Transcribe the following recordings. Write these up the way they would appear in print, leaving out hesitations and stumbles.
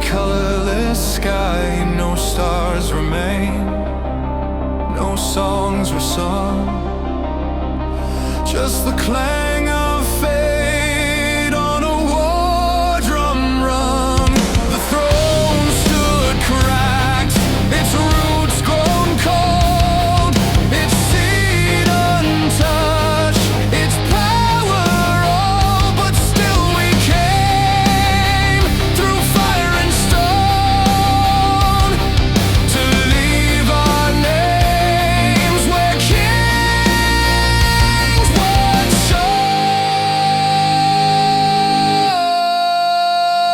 colorless sky, no stars remain, no songs were sung, just the clang of fate on a war drum rung. The throne stood cracked, its roots grown cold, its seed untouched, its power old, but still we came through fire and stone to leave our names where kings once shone.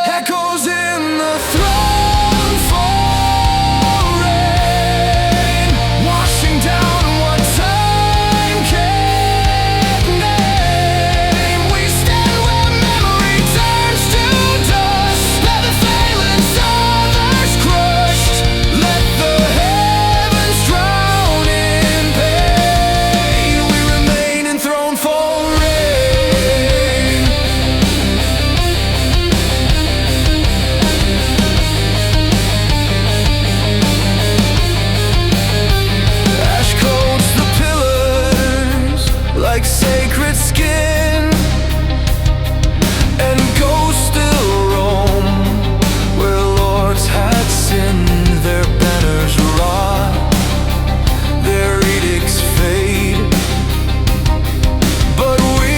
Echoes in the Thronefall rain, washing down what time can't name. We stand where memory turns to dust. Let the phalanx others crushed. Let the heavens drown in pain. We remain in Thronefall rain. Ash coats the pillars like sacred skin, and ghosts still roam where lords had sinned. Their banners rot, their edicts fade, but we,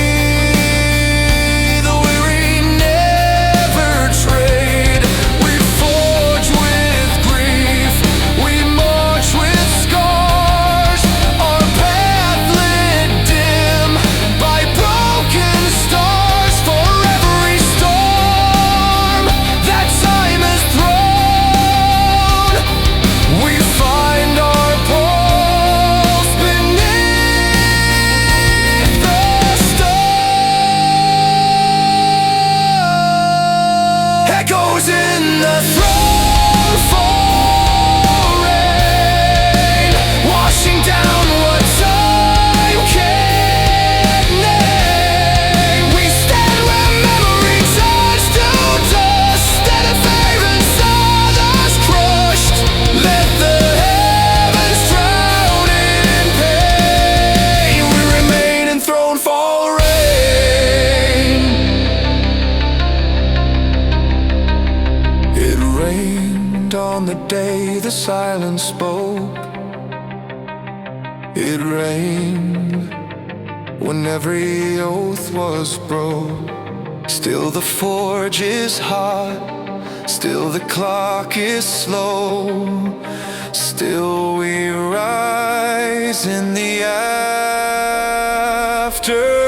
the weary, never trade. We forge with grief, we march with scars, our path lit dim by broken stars. For every storm that time has thrown, we find our pulse beneath the stone. Echoes in the Thronefall rain, washing down what time can't name. We stand where memory turns to dust. Let the phalanx others crushed. Let the heavens drown in pain. We remain in Thronefall rain. It rained on the day the silence spoke. It rained when every oath was broke. Still the forge is hot, still the clock is slow, still we rise in the afterglow.